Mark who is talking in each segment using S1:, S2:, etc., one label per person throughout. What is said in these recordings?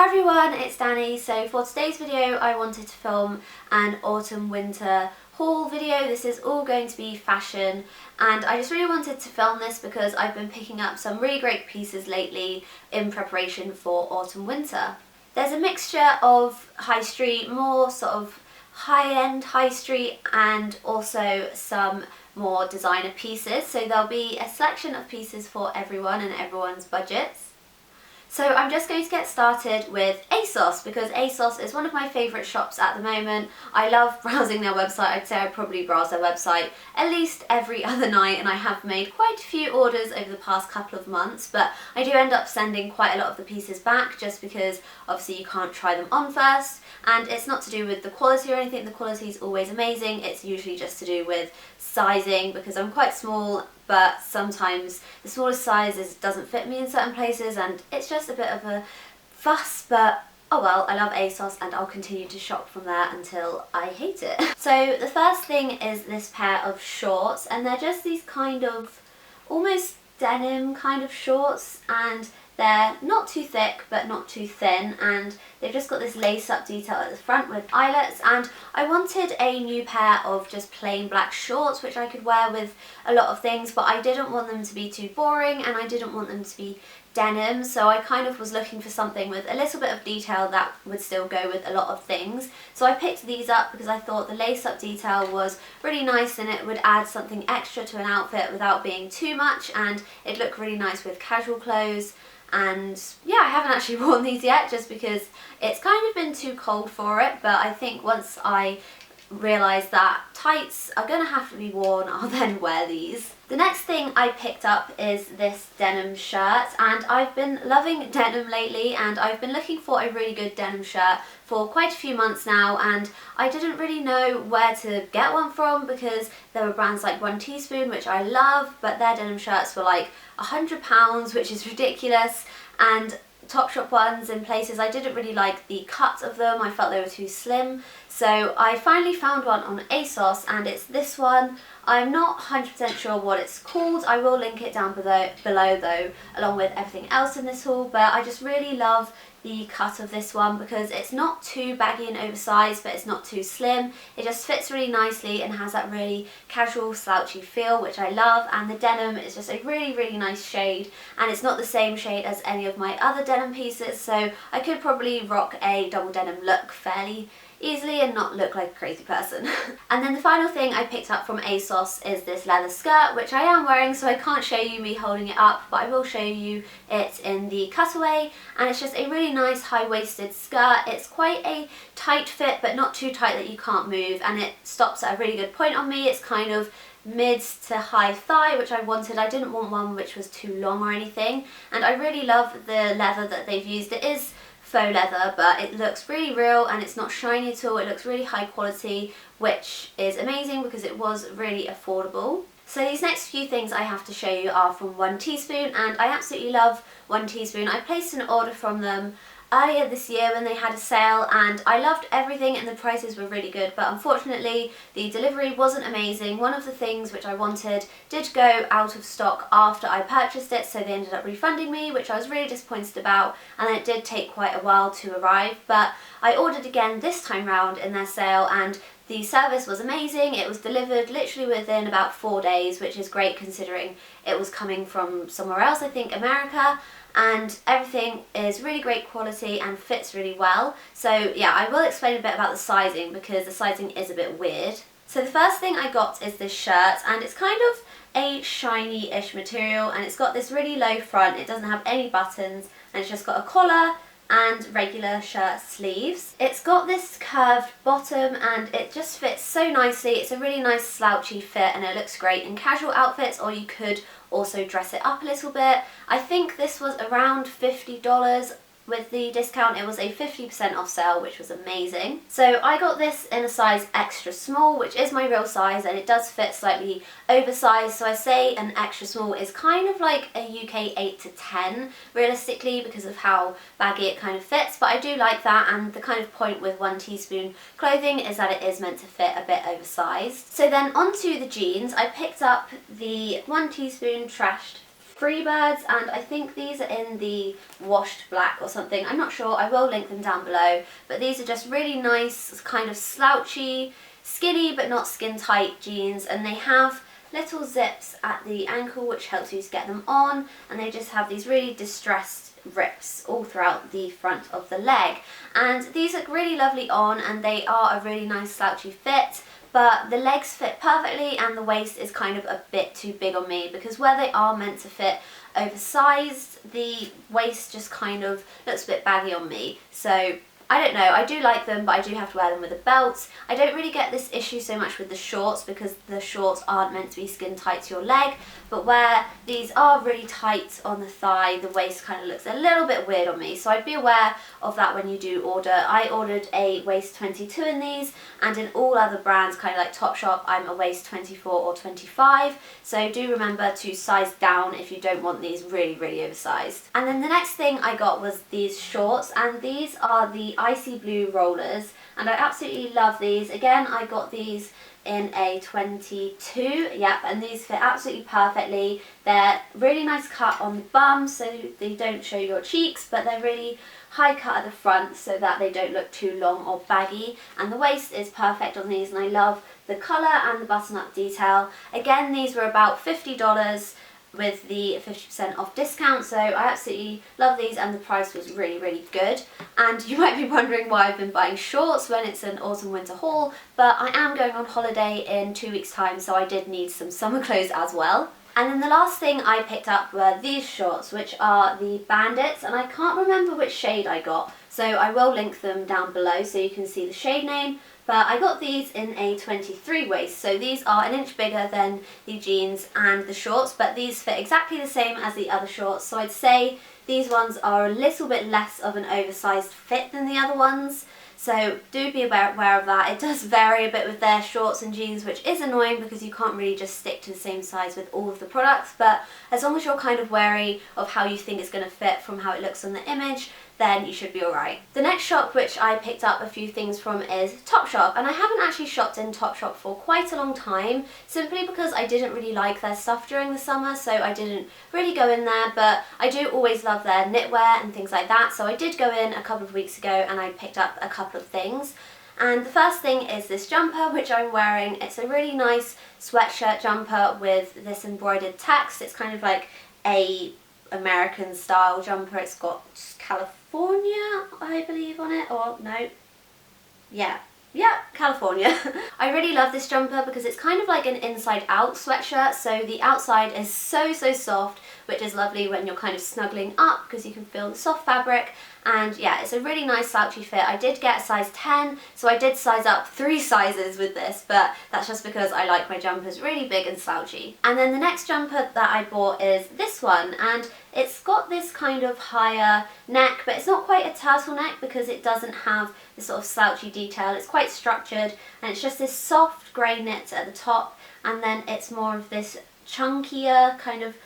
S1: Hi everyone, it's Dannii. So for today's video I wanted to film an autumn winter haul video. This is all going to be fashion and I just really wanted to film this because I've been picking up some really great pieces lately in preparation for autumn winter. There's a mixture of high street, more sort of high-end high street, and also some more designer pieces. So there'll be a selection of pieces for everyone and everyone's budgets. So I'm just going to get started with Asos because Asos is one of my favourite shops at the moment. I love browsing their website. I'd say I probably browse their website at least every other night, and I have made quite a few orders over the past couple of months, but I do end up sending quite a lot of the pieces back just because obviously you can't try them on first, and it's not to do with the quality or anything. The quality is always amazing. It's usually just to do with sizing because I'm quite small, but sometimes the smallest sizes doesn't fit me in certain places and it's just a bit of a fuss, but oh well, I love Asos and I'll continue to shop from there until I hate it. So the first thing is this pair of shorts, and they're just these kind of almost denim kind of shorts, and they're not too thick but not too thin, and they've just got this lace up detail at the front with eyelets, and I wanted a new pair of just plain black shorts which I could wear with a lot of things, but I didn't want them to be too boring and I didn't want them to be denim, so I kind of was looking for something with a little bit of detail that would still go with a lot of things. So I picked these up because I thought the lace up detail was really nice and it would add something extra to an outfit without being too much, and it'd look really nice with casual clothes. And yeah, I haven't actually worn these yet just because it's kind of been too cold for it, but I think once I realise that tights are going to have to be worn, I'll then wear these. The next thing I picked up is this denim shirt, and I've been loving denim lately and I've been looking for a really good denim shirt for quite a few months now, and I didn't really know where to get one from because there were brands like One Teaspoon, which I love, but their denim shirts were like £100, which is ridiculous, and Topshop ones in places I didn't really like the cut of them. I felt they were too slim. So I finally found one on Asos and it's this one. I'm not 100% sure what it's called. I will link it down below though, along with everything else in this haul, but I just really love the cut of this one because it's not too baggy and oversized, but it's not too slim. It just fits really nicely and has that really casual slouchy feel, which I love, and the denim is just a really nice shade, and it's not the same shade as any of my other denim pieces, so I could probably rock a double denim look fairly easily and not look like a crazy person. And then the final thing I picked up from Asos is this leather skirt, which I am wearing, so I can't show you me holding it up, but I will show you it in the cutaway, and it's just a really nice high-waisted skirt. It's quite a tight fit, but not too tight that you can't move, and it stops at a really good point on me. It's kind of mid to high thigh, which I wanted. I didn't want one which was too long or anything, and I really love the leather that they've used. It is faux leather, but it looks really real and it's not shiny at all. It looks really high quality, which is amazing because it was really affordable. So these next few things I have to show you are from One Teaspoon, and I absolutely love One Teaspoon. I placed an order from them earlier this year when they had a sale and I loved everything and the prices were really good, but unfortunately the delivery wasn't amazing. One of the things which I wanted did go out of stock after I purchased it, so they ended up refunding me, which I was really disappointed about, and then it did take quite a while to arrive, but I ordered again this time round in their sale and the service was amazing. It was delivered literally within about 4 days, which is great considering it was coming from somewhere else, I think America, and everything is really great quality and fits really well. So yeah, I will explain a bit about the sizing because the sizing is a bit weird. So the first thing I got is this shirt, and it's kind of a shiny-ish material, and it's got this really low front. It doesn't have any buttons and it's just got a collar and regular shirt sleeves. It's got this curved bottom and it just fits so nicely. It's a really nice slouchy fit and it looks great in casual outfits, or you could also dress it up a little bit. I think this was around $50 with the discount. It was a 50% off sale, which was amazing. So I got this in a size extra small, which is my real size, and it does fit slightly oversized. So I say an extra small is kind of like a UK 8 to 10 realistically because of how baggy it kind of fits, but I do like that, and the kind of point with One Teaspoon clothing is that it is meant to fit a bit oversized. So then onto the jeans, I picked up the One Teaspoon Trashed Freebirds, and I think these are in the washed black or something. I'm not sure, I will link them down below. But these are just really nice, kind of slouchy, skinny but not skin tight jeans, and they have little zips at the ankle which helps you to get them on, and they just have these really distressed rips all throughout the front of the leg. And these look really lovely on, and they are a really nice slouchy fit. But the legs fit perfectly and the waist is kind of a bit too big on me, because where they are meant to fit oversized, the waist just kind of looks a bit baggy on me. So I don't know, I do like them, but I do have to wear them with a belt. I don't really get this issue so much with the shorts, because the shorts aren't meant to be skin tight to your leg, but where these are really tight on the thigh, the waist kind of looks a little bit weird on me. So I'd be aware of that when you do order. I ordered a waist 22 in these, and in all other brands, kind of like Topshop, I'm a waist 24 or 25. So do remember to size down if you don't want these really, really oversized. And then the next thing I got was these shorts, and these are the icy blue rollers, and I absolutely love these. Again, I got these in a 22, yep, and these fit absolutely perfectly. They're really nice cut on the bum so they don't show your cheeks, but they're really high cut at the front so that they don't look too long or baggy, and the waist is perfect on these, and I love the colour and the button up detail. Again, these were about $50 with the 50% off discount, so I absolutely love these, and the price was really, really good. And you might be wondering why I've been buying shorts when it's an autumn winter haul, but I am going on holiday in 2 weeks time, so I did need some summer clothes as well. And then the last thing I picked up were these shorts, which are the Bandits, and I can't remember which shade I got, so I will link them down below so you can see the shade name. But I got these in a 23 waist, so these are an inch bigger than the jeans and the shorts, but these fit exactly the same as the other shorts, so I'd say these ones are a little bit less of an oversized fit than the other ones. So do be aware of that. It does vary a bit with their shorts and jeans, which is annoying because you can't really just stick to the same size with all of the products, but as long as you're kind of wary of how you think it's going to fit from how it looks on the image, then you should be alright. The next shop which I picked up a few things from is Topshop, and I haven't actually shopped in Topshop for quite a long time, simply because I didn't really like their stuff during the summer, so I didn't really go in there, but I do always love their knitwear and things like that, so I did go in a couple of weeks ago and I picked up a couple of things. And the first thing is this jumper which I'm wearing. It's a really nice sweatshirt jumper with this embroidered text. It's kind of like a American style jumper. It's got California, I believe, on it, or no, yeah, California. I really love this jumper because it's kind of like an inside out sweatshirt, so the outside is so soft, which is lovely when you're kind of snuggling up because you can feel the soft fabric. And yeah, it's a really nice slouchy fit. I did get a size 10, so I did size up 3 sizes with this, but that's just because I like my jumpers really big and slouchy. And then the next jumper that I bought is this one, and it's got this kind of higher neck, but it's not quite a turtleneck because it doesn't have this sort of slouchy detail. It's quite structured, and it's just this soft grey knit at the top, and then it's more of this chunkier kind of,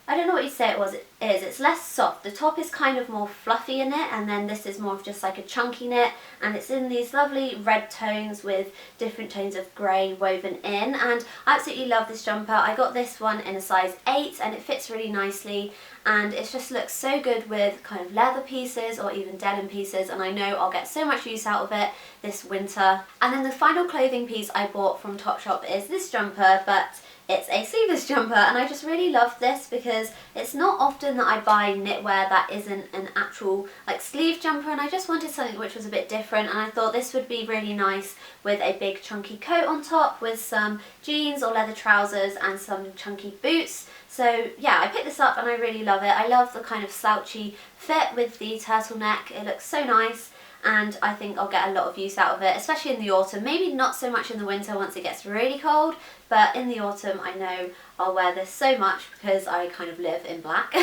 S1: I don't know what you'd say it is. It's less soft. The top is kind of more fluffy in it, and then this is more of just like a chunky knit, and it's in these lovely red tones with different tones of grey woven in, and I absolutely love this jumper. I got this one in a size 8 and it fits really nicely, and it just looks so good with kind of leather pieces or even denim pieces, and I know I'll get so much use out of it this winter. And then the final clothing piece I bought from Topshop is this jumper, but it's a sleeveless jumper, and I just really love this because it's not often that I buy knitwear that isn't an actual like sleeve jumper, and I just wanted something which was a bit different, and I thought this would be really nice with a big chunky coat on top with some jeans or leather trousers and some chunky boots. So yeah, I picked this up and I really love it. I love the kind of slouchy fit with the turtleneck. It looks so nice, and I think I'll get a lot of use out of it, especially in the autumn. Maybe not so much in the winter once it gets really cold, but in the autumn I know I'll wear this so much because I kind of live in black.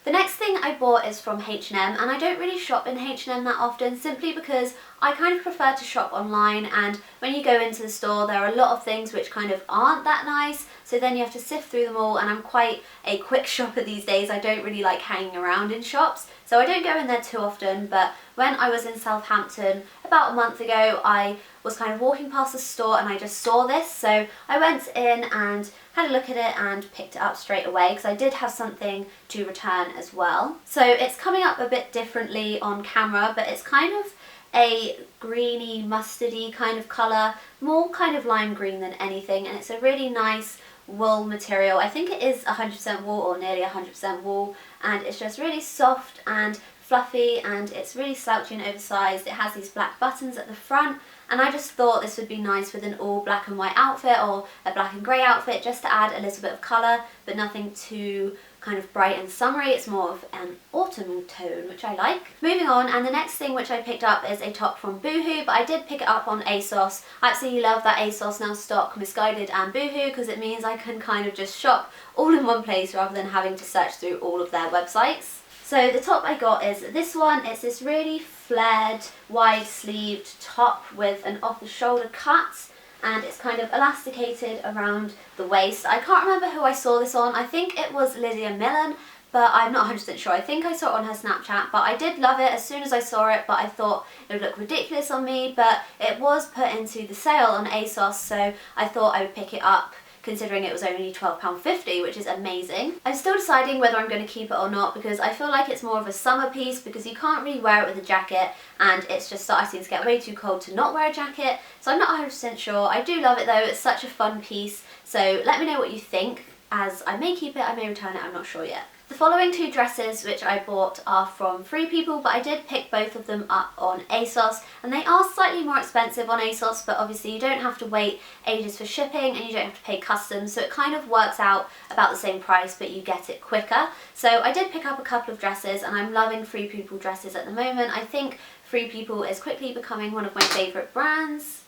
S1: The next thing I bought is from H&M, and I don't really shop in H&M that often simply because I kind of prefer to shop online, and when you go into the store there are a lot of things which kind of aren't that nice, so then you have to sift through them all, and I'm quite a quick shopper these days. I don't really like hanging around in shops, So I don't go in there too often, but when I was in Southampton about a month ago, I was kind of walking past the store and I just saw this. So I went in and had a look at it and picked it up straight away because I did have something to return as well. So it's coming up a bit differently on camera, but it's kind of a greeny, mustardy kind of colour, more kind of lime green than anything, and it's a really nice wool material. I think it is 100% wool or nearly 100% wool, and it's just really soft and fluffy, and it's really slouchy and oversized. It has these black buttons at the front, and I just thought this would be nice with an all black and white outfit or a black and grey outfit, just to add a little bit of colour, but nothing too kind of bright and summery. It's more of an autumn tone, which I like. Moving on, and the next thing which I picked up is a top from Boohoo, but I did pick it up on Asos. I absolutely love that Asos now stock Misguided and Boohoo because it means I can kind of just shop all in one place rather than having to search through all of their websites. So the top I got is this one. It's this really flared, wide-sleeved top with an off-the-shoulder cut, and it's kind of elasticated around the waist. I can't remember who I saw this on. I think it was Lydia Millen, but I'm not 100% sure. I think I saw it on her Snapchat, but I did love it as soon as I saw it, but I thought it would look ridiculous on me, but it was put into the sale on Asos, so I thought I would pick it up, considering it was only £12.50, which is amazing. I'm still deciding whether I'm going to keep it or not because I feel like it's more of a summer piece because you can't really wear it with a jacket and it's just starting to get way too cold to not wear a jacket, so I'm not 100% sure. I do love it though, it's such a fun piece, so let me know what you think, as I may keep it, I may return it, I'm not sure yet. The following two dresses which I bought are from Free People, but I did pick both of them up on Asos, and they are slightly more expensive on Asos, but obviously you don't have to wait ages for shipping and you don't have to pay customs, so it kind of works out about the same price, but you get it quicker. So I did pick up a couple of dresses, and I'm loving Free People dresses at the moment. I think Free People is quickly becoming one of my favourite brands.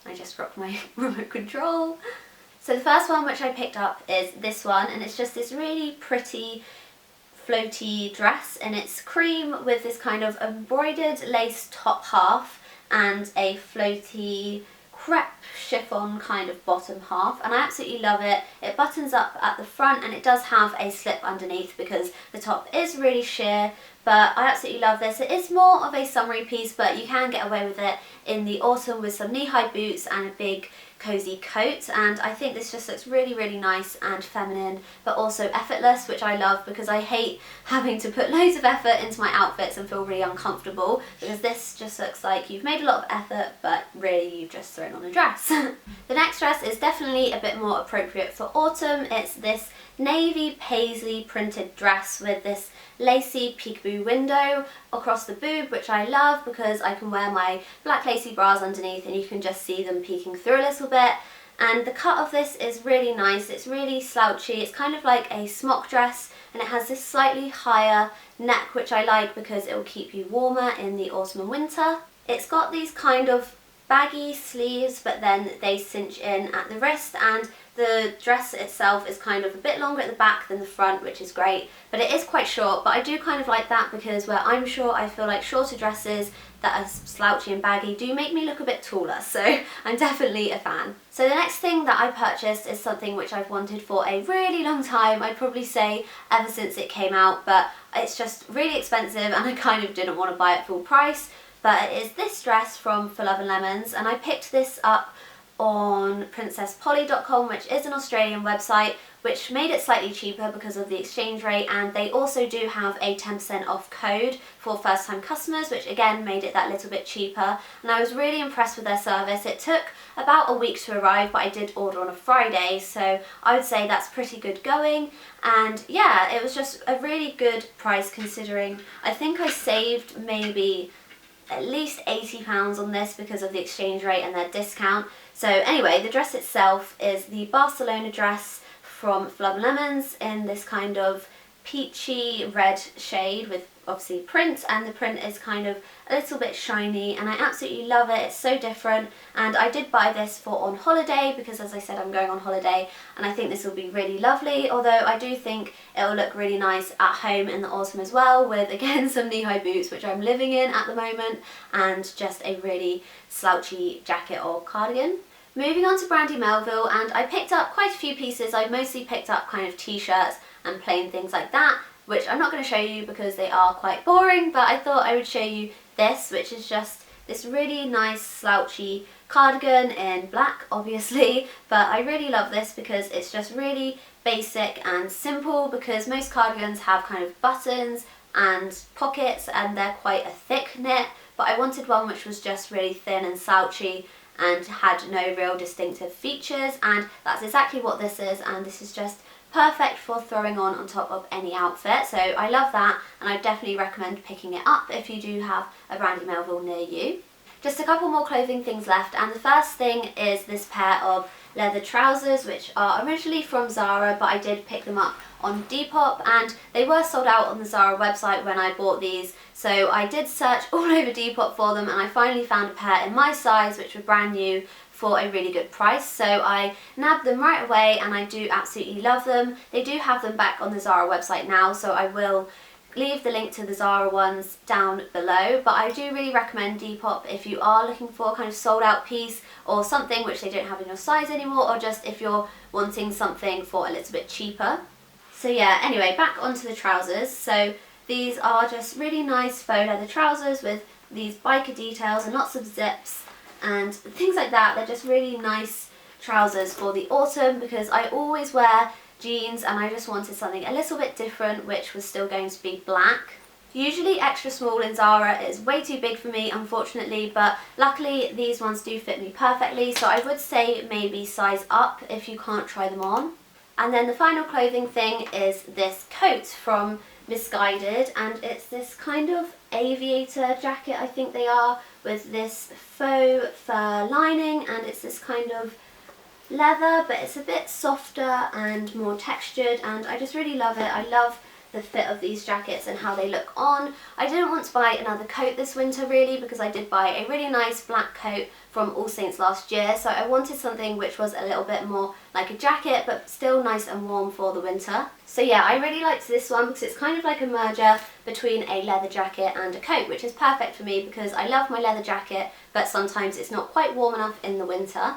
S1: I just dropped my remote control. So the first one which I picked up is this one, and it's just this really pretty floaty dress, and it's cream with this kind of embroidered lace top half and a floaty crepe chiffon kind of bottom half, and I absolutely love it. It buttons up at the front and it does have a slip underneath because the top is really sheer, but I absolutely love this. It is more of a summery piece, but you can get away with it in the autumn with some knee-high boots and a big cozy coat, and I think this just looks really, really nice and feminine, but also effortless, which I love because I hate having to put loads of effort into my outfits and feel really uncomfortable, because this just looks like you've made a lot of effort, but really you've just thrown on a dress. The next dress is definitely a bit more appropriate for autumn. It's this navy paisley printed dress with this lacy peekaboo window across the boob, which I love because I can wear my black lacy bras underneath and you can just see them peeking through a little bit. And the cut of this is really nice. It's really slouchy. It's kind of like a smock dress, and it has this slightly higher neck, which I like because it will keep you warmer in the autumn and winter. It's got these kind of baggy sleeves, but then they cinch in at the wrist, and the dress itself is kind of a bit longer at the back than the front, which is great, but it is quite short, but I do kind of like that because where I'm short, I feel like shorter dresses that are slouchy and baggy do make me look a bit taller, so I'm definitely a fan. So the next thing that I purchased is something which I've wanted for a really long time. I'd probably say ever since it came out, but it's just really expensive and I kind of didn't want to buy it full price, but it is this dress from For Love and Lemons, and I picked this up on princesspolly.com, which is an Australian website, which made it slightly cheaper because of the exchange rate, and they also do have a 10% off code for first time customers, which again made it that little bit cheaper, and I was really impressed with their service. It took about a week to arrive, but I did order on a Friday, so I would say that's pretty good going, and yeah, it was just a really good price considering I think I saved maybe at least £80 on this because of the exchange rate and their discount. So anyway, the dress itself is the Barcelona dress from For Love and Lemons in this kind of peachy red shade with obviously print, and the print is kind of a little bit shiny and I absolutely love it. It's so different, and I did buy this for on holiday because, as I said, I'm going on holiday and I think this will be really lovely, although I do think it will look really nice at home in the autumn as well with, again, some knee-high boots, which I'm living in at the moment, and just a really slouchy jacket or cardigan. Moving on to Brandy Melville, and I picked up quite a few pieces. I mostly picked up kind of t-shirts and plain things like that. which I'm not going to show you because they are quite boring, but I thought I would show you this, which is just this really nice slouchy cardigan in black, obviously, but I really love this because it's just really basic and simple, because most cardigans have kind of buttons and pockets and they're quite a thick knit, but I wanted one which was just really thin and slouchy and had no real distinctive features, and that's exactly what this is, and this is just perfect for throwing on top of any outfit. So I love that, and I definitely recommend picking it up if you do have a Brandy Melville near you. Just a couple more clothing things left, and the first thing is this pair of leather trousers, which are originally from Zara, but I did pick them up on Depop, and they were sold out on the Zara website when I bought these, so I did search all over Depop for them, and I finally found a pair in my size which were brand new for a really good price. So I nabbed them right away, and I do absolutely love them. They do have them back on the Zara website now, so I will leave the link to the Zara ones down below, but I do really recommend Depop if you are looking for a kind of sold out piece or something which they don't have in your size anymore, or just if you're wanting something for a little bit cheaper. So yeah, anyway, back onto the trousers. So these are just really nice faux leather trousers with these biker details and lots of zips and things like that. They're just really nice trousers for the autumn, because I always wear jeans and I just wanted something a little bit different, which was still going to be black. Usually extra small in Zara is way too big for me, unfortunately, but luckily these ones do fit me perfectly, so I would say maybe size up if you can't try them on. And then the final clothing thing is this coat from Misguided, and it's this kind of aviator jacket, I think they are, with this faux fur lining, and it's this kind of leather, but it's a bit softer and more textured, and I just really love it. I love the fit of these jackets and how they look on. I didn't want to buy another coat this winter really, because I did buy a really nice black coat from All Saints last year, so I wanted something which was a little bit more like a jacket but still nice and warm for the winter. So yeah, I really liked this one because it's kind of like a merger between a leather jacket and a coat, which is perfect for me because I love my leather jacket, but sometimes it's not quite warm enough in the winter.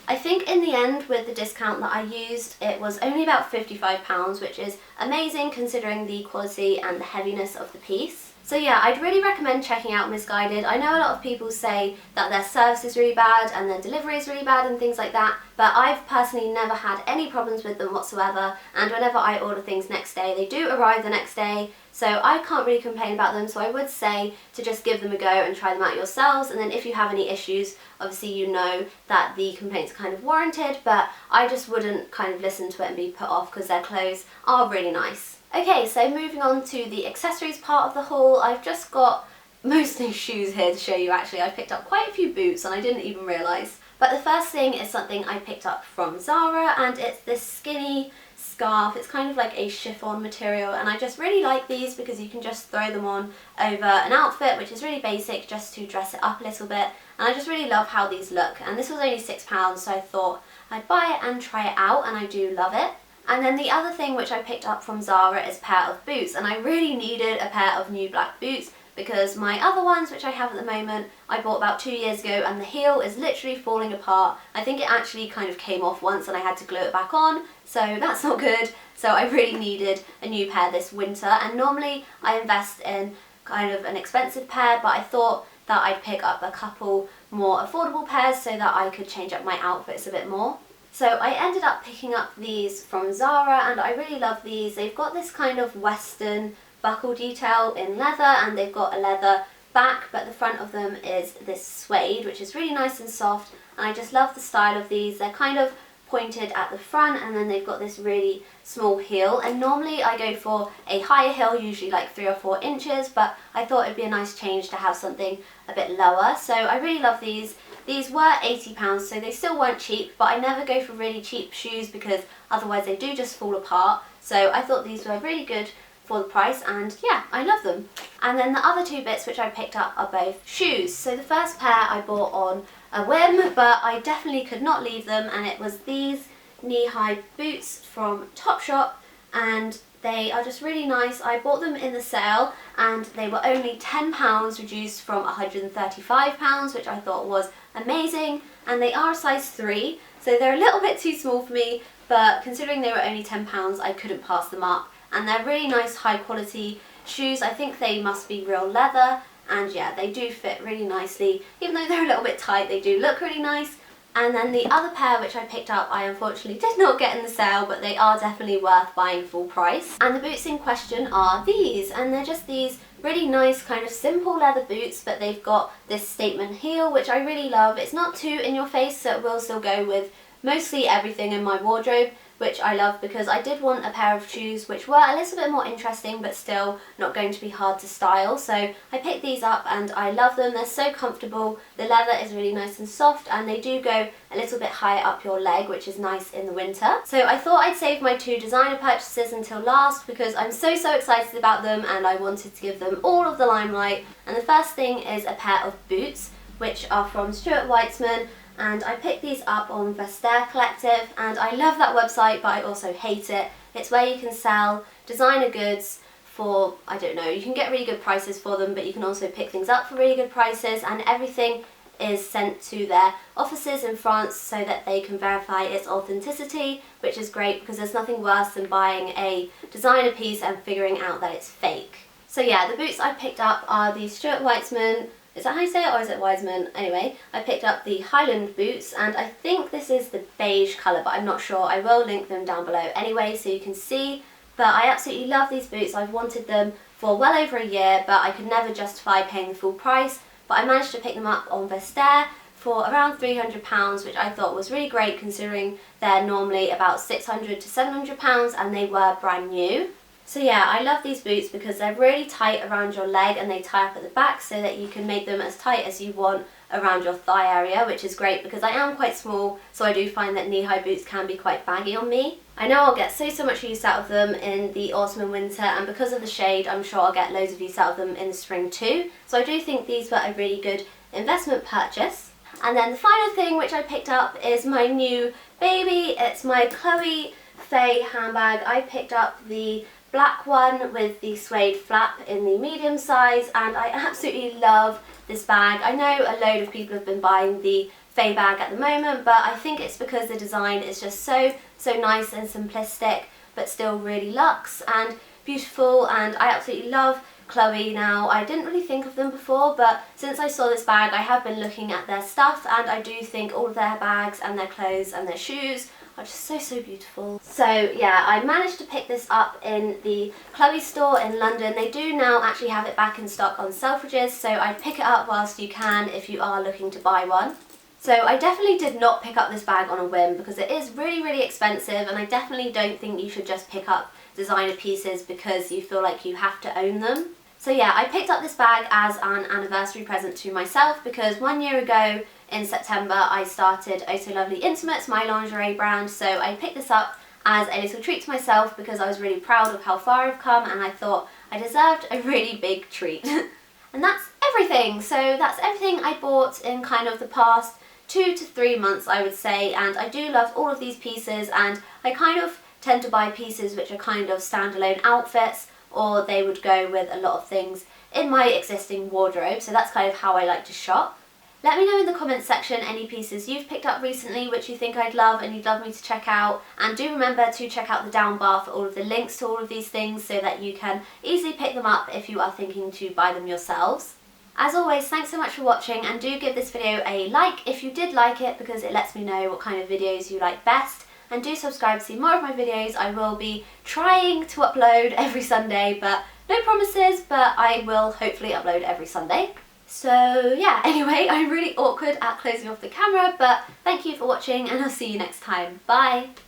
S1: I think in the end, with the discount that I used, it was only about £55, which is amazing considering the quality and the heaviness of the piece. So yeah, I'd really recommend checking out Misguided. I know a lot of people say that their service is really bad and their delivery is really bad and things like that, but I've personally never had any problems with them whatsoever, and whenever I order things next day, they do arrive the next day, so I can't really complain about them. So I would say to just give them a go and try them out yourselves, and then if you have any issues, obviously you know that the complaints are kind of warranted, but I just wouldn't kind of listen to it and be put off because their clothes are really nice. Okay, so moving on to the accessories part of the haul, I've just got mostly shoes here to show you actually. I picked up quite a few boots and I didn't even realise. But the first thing is something I picked up from Zara, and it's this skinny scarf. It's kind of like a chiffon material, and I just really like these because you can just throw them on over an outfit which is really basic, just to dress it up a little bit, and I just really love how these look. And this was only £6, so I thought I'd buy it and try it out, and I do love it. And then the other thing which I picked up from Zara is a pair of boots, and I really needed a pair of new black boots because my other ones, which I have at the moment, I bought about 2 years ago, and the heel is literally falling apart. I think it actually kind of came off once and I had to glue it back on, so that's not good. So I really needed a new pair this winter, and normally I invest in kind of an expensive pair, but I thought that I'd pick up a couple more affordable pairs so that I could change up my outfits a bit more. So I ended up picking up these from Zara, and I really love these. They've got this kind of western buckle detail in leather, and they've got a leather back, but the front of them is this suede, which is really nice and soft, and I just love the style of these. They're kind of pointed at the front, and then they've got this really small heel, and normally I go for a higher heel, usually like 3 or 4 inches, but I thought it'd be a nice change to have something a bit lower. So I really love these. These were £80, so they still weren't cheap, but I never go for really cheap shoes because otherwise they do just fall apart. So I thought these were really good for the price, and yeah, I love them. And then the other 2 bits which I picked up are both shoes. So the first pair I bought on a whim, but I definitely could not leave them, and it was these knee-high boots from Topshop, and they are just really nice. I bought them in the sale and they were only £10, reduced from £135, which I thought was amazing, and they are a size 3, so they're a little bit too small for me, but considering they were only £10, I couldn't pass them up, and they're really nice high quality shoes. I think they must be real leather, and yeah, they do fit really nicely. Even though they're a little bit tight, they do look really nice. And then the other pair which I picked up, I unfortunately did not get in the sale, but they are definitely worth buying full price. And the boots in question are these, and they're just these really nice kind of simple leather boots, but they've got this statement heel, which I really love. It's not too in your face, so it will still go with mostly everything in my wardrobe, which I love because I did want a pair of shoes which were a little bit more interesting but still not going to be hard to style. So I picked these up and I love them. They're so comfortable. The leather is really nice and soft, and they do go a little bit higher up your leg, which is nice in the winter. So I thought I'd save my 2 designer purchases until last because I'm so excited about them and I wanted to give them all of the limelight. And the first thing is a pair of boots, which are from Stuart Weitzman. And I picked these up on Vestiaire Collective, and I love that website, but I also hate it. It's where you can sell designer goods for, I don't know, you can get really good prices for them, but you can also pick things up for really good prices, and everything is sent to their offices in France so that they can verify its authenticity, which is great because there's nothing worse than buying a designer piece and figuring out that it's fake. So yeah, the boots I picked up are the Stuart Weitzman. Is that how you say it, or is it Wiseman? Anyway, I picked up the Highland boots, and I think this is the beige colour, but I'm not sure. I will link them down below anyway so you can see. But I absolutely love these boots. I've wanted them for well over a year, but I could never justify paying the full price. But I managed to pick them up on Vestiaire for around £300, which I thought was really great considering they're normally about £600 to £700, and they were brand new. So yeah, I love these boots because they're really tight around your leg and they tie up at the back so that you can make them as tight as you want around your thigh area, which is great because I am quite small, so I do find that knee-high boots can be quite baggy on me. I know I'll get so much use out of them in the autumn and winter, and because of the shade I'm sure I'll get loads of use out of them in the spring too. So I do think these were a really good investment purchase. And then the final thing which I picked up is my new baby. It's my Chloe Faye handbag. I picked up the black one with the suede flap in the medium size, and I absolutely love this bag. I know a load of people have been buying the Faye bag at the moment, but I think it's because the design is just so nice and simplistic, but still really luxe and beautiful, and I absolutely love Chloe now. I didn't really think of them before, but since I saw this bag I have been looking at their stuff, and I do think all of their bags and their clothes and their shoes are just so beautiful. So yeah, I managed to pick this up in the Chloe store in London. They do now actually have it back in stock on Selfridges, so I'd pick it up whilst you can if you are looking to buy one. So I definitely did not pick up this bag on a whim because it is really expensive, and I definitely don't think you should just pick up designer pieces because you feel like you have to own them. So yeah, I picked up this bag as an anniversary present to myself because 1 year ago in September I started Oh So Lovely Intimates, my lingerie brand, so I picked this up as a little treat to myself because I was really proud of how far I've come and I thought I deserved a really big treat. And that's everything. So that's everything I bought in kind of the past 2 to 3 months, I would say, and I do love all of these pieces, and I kind of tend to buy pieces which are kind of standalone outfits, or they would go with a lot of things in my existing wardrobe, so that's kind of how I like to shop. Let me know in the comments section any pieces you've picked up recently which you think I'd love and you'd love me to check out, and do remember to check out the down bar for all of the links to all of these things so that you can easily pick them up if you are thinking to buy them yourselves. As always, thanks so much for watching, and do give this video a like if you did like it because it lets me know what kind of videos you like best. And do subscribe to see more of my videos. I will be trying to upload every Sunday, but no promises, but I will hopefully upload every Sunday. So yeah, anyway, I'm really awkward at closing off the camera, but thank you for watching and I'll see you next time. Bye!